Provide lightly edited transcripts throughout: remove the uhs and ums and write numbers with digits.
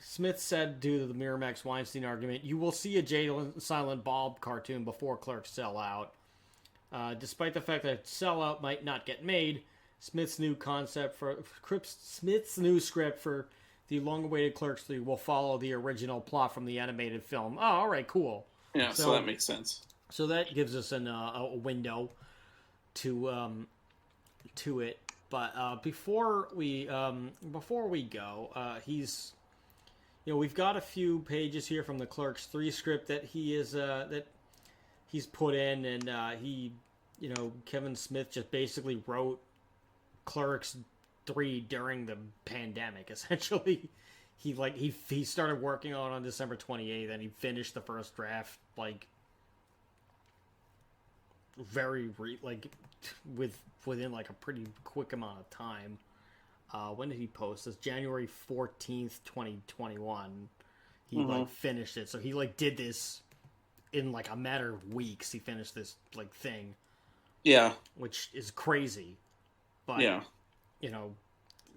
Smith said due to the Miramax Weinstein argument, you will see a Jay and Silent Bob cartoon before Clerks sell out. Despite the fact that sellout might not get made, Smith's new script for the long-awaited Clerks 3 will follow the original plot from the animated film. Oh, all right, cool. Yeah, so that makes sense. So that gives us a window to it. But before we go, we've got a few pages here from the Clerks 3 script that he's put in, and Kevin Smith just basically wrote Clerks 3 during the pandemic. Essentially, he started working on December 28th, and he finished the first draft within a pretty quick amount of time. When did he post this? January 14th, 2021. He finished it. So he did this in a matter of weeks. He finished this thing. Yeah. Which is crazy. But yeah.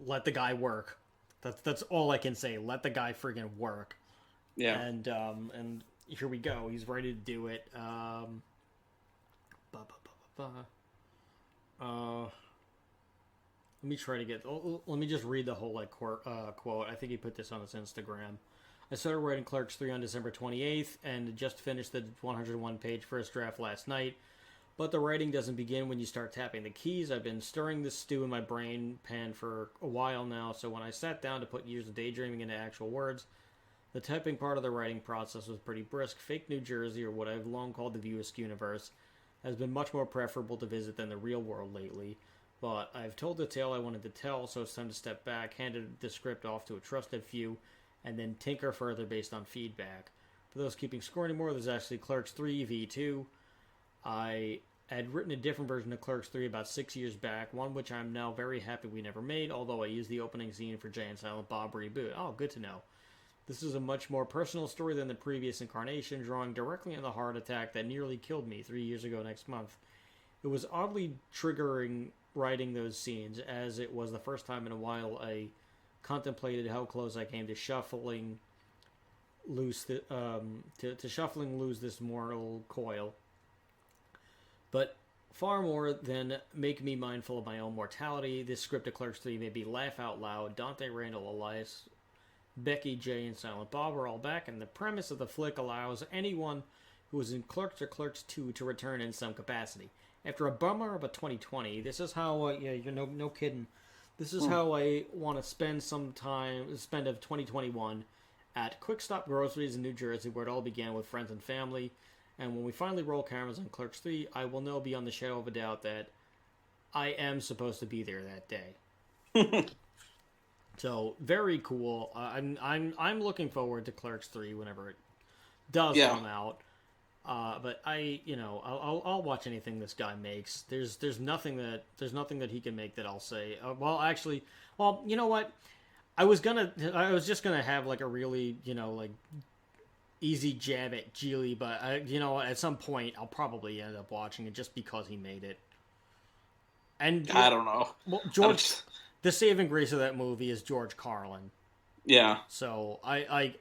Let the guy work. That's all I can say. Let the guy friggin' work. Yeah. And here we go. He's ready to do it. Let me try to get. Let me just read the whole quote. I think he put this on his Instagram. I started writing Clerks 3 on December 28th and just finished the 101-page first draft last night. But the writing doesn't begin when you start tapping the keys. I've been stirring this stew in my brain pan for a while now, so when I sat down to put years of daydreaming into actual words, the typing part of the writing process was pretty brisk. Fake New Jersey, or what I've long called the View Askew universe, has been much more preferable to visit than the real world lately. But I've told the tale I wanted to tell, so it's time to step back, handed the script off to a trusted few, and then tinker further based on feedback. For those keeping score anymore, there's actually Clerks 3 V2. I had written a different version of Clerks 3 about 6 years back, one which I'm now very happy we never made, although I used the opening scene for Jay and Silent Bob reboot. Oh, good to know. This is a much more personal story than the previous incarnation, drawing directly on the heart attack that nearly killed me 3 years ago next month. It was oddly triggering writing those scenes, as it was the first time in a while I contemplated how close I came to shuffling loose this mortal coil. But far more than make me mindful of my own mortality, this script of Clerks 3 made me laugh out loud. Dante, Randall, Elias, Becky, Jay, and Silent Bob are all back, and the premise of the flick allows anyone who was in Clerks or Clerks 2 to return in some capacity. After a bummer of a 2020, this is how, you're no kidding. This is how I want to spend of 2021 at Quick Stop Groceries in New Jersey, where it all began with friends and family. And when we finally roll cameras on Clerks 3, I will know beyond the shadow of a doubt that I am supposed to be there that day. So very cool. I'm looking forward to Clerks 3 whenever it does come out. But I'll watch anything this guy makes. There's nothing that he can make that I'll say. You know what? I was just gonna have a really easy jab at Geely, but at some point I'll probably end up watching it just because he made it. And I don't know. Well, George, the saving grace of that movie is George Carlin. Yeah. So I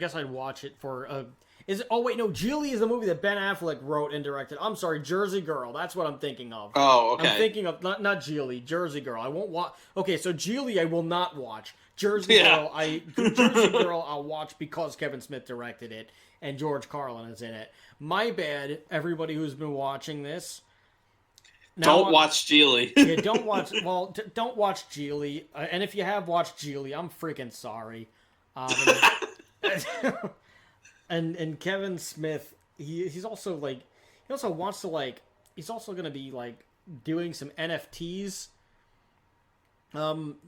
guess I'd watch it for. Geely is the movie that Ben Affleck wrote and directed. I'm sorry, Jersey Girl. That's what I'm thinking of. Oh, okay. I'm thinking of not Geely, Jersey Girl. I won't watch. Okay, so Geely I will not watch. Jersey Girl I'll watch because Kevin Smith directed it and George Carlin is in it. My bad, everybody who's been watching this. Don't watch Geely. Don't watch. Well, don't watch Geely. And if you have watched Geely, I'm freaking sorry. And Kevin Smith, he's also he also wants to he's also gonna be doing some NFTs.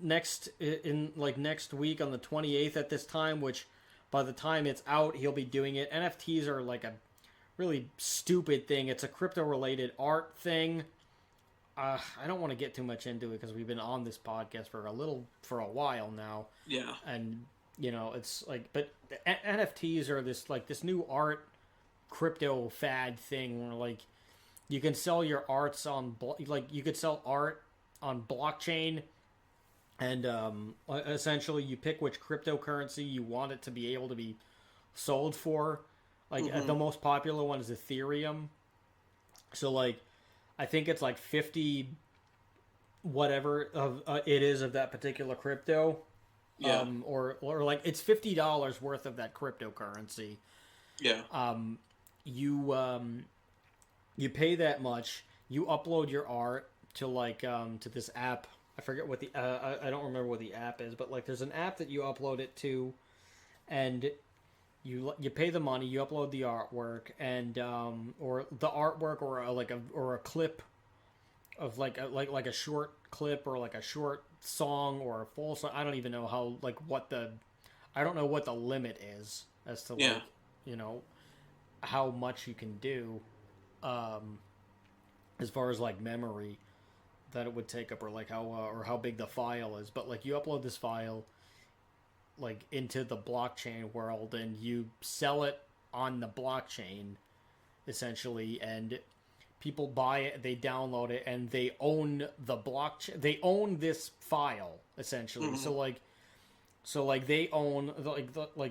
Next week on the 28th at this time, which by the time it's out, he'll be doing it. NFTs are a really stupid thing. It's a crypto-related art thing. I don't want to get too much into it because we've been on this podcast for a while now. Yeah. And, it's but NFTs are this new art crypto fad thing where, you can sell your arts on, you could sell art on blockchain And essentially, you pick which cryptocurrency you want it to be able to be sold for. Like the most popular one is Ethereum. So like, I think it's like 50 whatever of it is of that particular crypto. Yeah. Or like it's $50 worth of that cryptocurrency. Yeah. You pay that much. You upload your art to like to this app. I forget what the I don't remember what the app is, but like there's an app that you upload it to, and you pay the money. You upload the artwork and or the artwork or a clip of like a short clip or like a short song or a full song. I don't even know how like I don't know what the limit is as to like how much you can do as far as like memory that it would take up or like how big the file is. But like you upload this file like into the blockchain world and you sell it on the blockchain essentially, and people buy it, they download it, and they own the blockchain. They own this file essentially. Mm-hmm. So like they own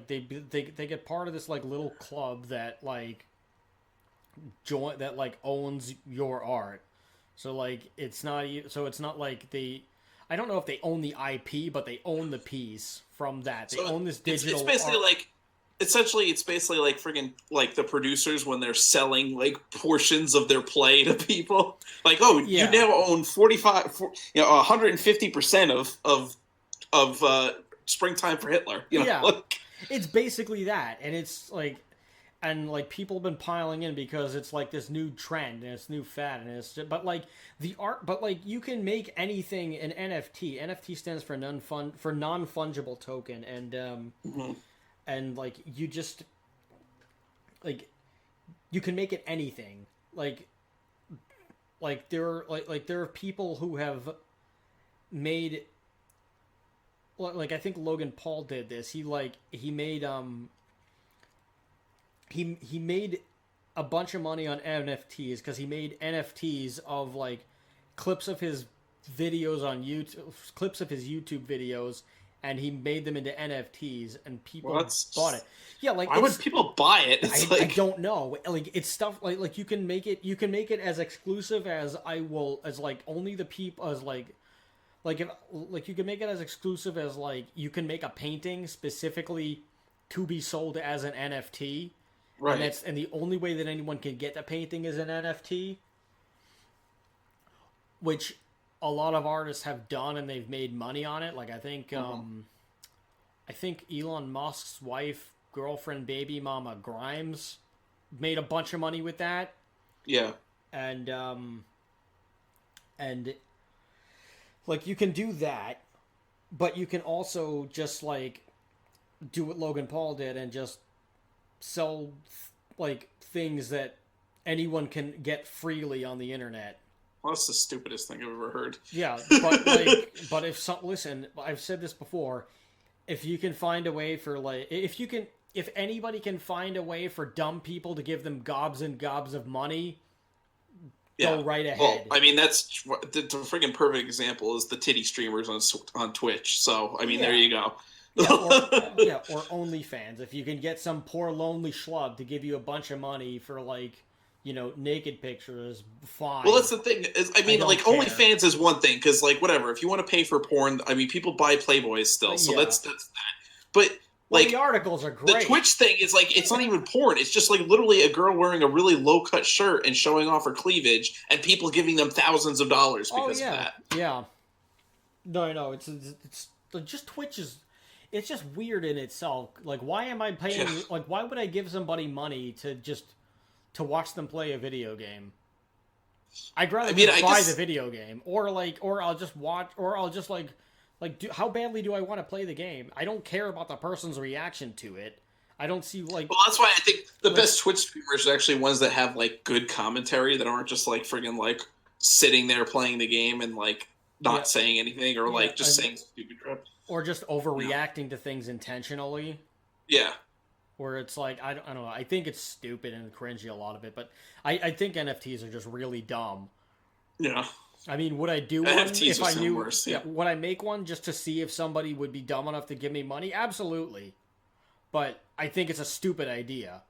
they get part of this like little club that like owns your art. So like it's not like I don't know if they own the IP, but they own the piece from that. They own this digital. It's basically art. It's basically like friggin' like the producers when they're selling like portions of their play to people. Like, you now own 150% of Springtime for Hitler. It's basically that, and it's like. And like people have been piling in because it's like this new trend and it's new fad and it's just, but like the art, but like you can make anything an NFT. NFT stands for non-fungible token, and and like you just like you can make it anything. Like there are people who have made like I think Logan Paul did this. He made He made a bunch of money on NFTs because he made NFTs of like clips of his videos on YouTube, clips of his YouTube videos, and he made them into NFTs, and people bought it. Yeah, like why would people buy it? I don't know. Like it's stuff like you can make it as exclusive as like only the people as like if like you can make it as exclusive as like you can make a painting specifically to be sold as an NFT. Right. And the only way that anyone can get the painting is an NFT, which a lot of artists have done and they've made money on it. Like I think Elon Musk's wife, girlfriend, baby mama Grimes made a bunch of money with that. Yeah. And like you can do that, but you can also just like do what Logan Paul did and just sell like things that anyone can get freely on the internet. Well, that's the stupidest thing I've ever heard. Yeah, but listen, I've said this before. If you can find a way for if anybody can find a way for dumb people to give them gobs and gobs of money, go right ahead. Well, I mean, that's the freaking perfect example is the titty streamers on Twitch. So I mean, there you go. Or OnlyFans. If you can get some poor lonely schlub to give you a bunch of money for like, naked pictures, fine. Well, that's the thing. I mean, like OnlyFans is one thing because like whatever. If you want to pay for porn, I mean, people buy Playboys still, so that's that. But like the articles are great. The Twitch thing is like it's not even porn. It's just like literally a girl wearing a really low cut shirt and showing off her cleavage, and people giving them thousands of dollars because of that. Yeah. No, it's just Twitch is. It's just weird in itself. Like, why am I paying? Yeah. Like, why would I give somebody money to watch them play a video game? I'd rather buy the video game, or I'll just watch, or I'll just how badly do I want to play the game? I don't care about the person's reaction to it. I don't see Well, that's why I think the best Twitch streamers are actually ones that have like good commentary that aren't just like friggin' like sitting there playing the game and like not saying anything or like just saying stupid crap. Or just overreacting to things intentionally. Yeah. Where it's like, I don't know. I think it's stupid and cringy, a lot of it. But I think NFTs are just really dumb. Yeah. I mean, would I do one NFTs if are I still knew? worse, Yeah, would I make one just to see if somebody would be dumb enough to give me money? Absolutely. But I think it's a stupid idea.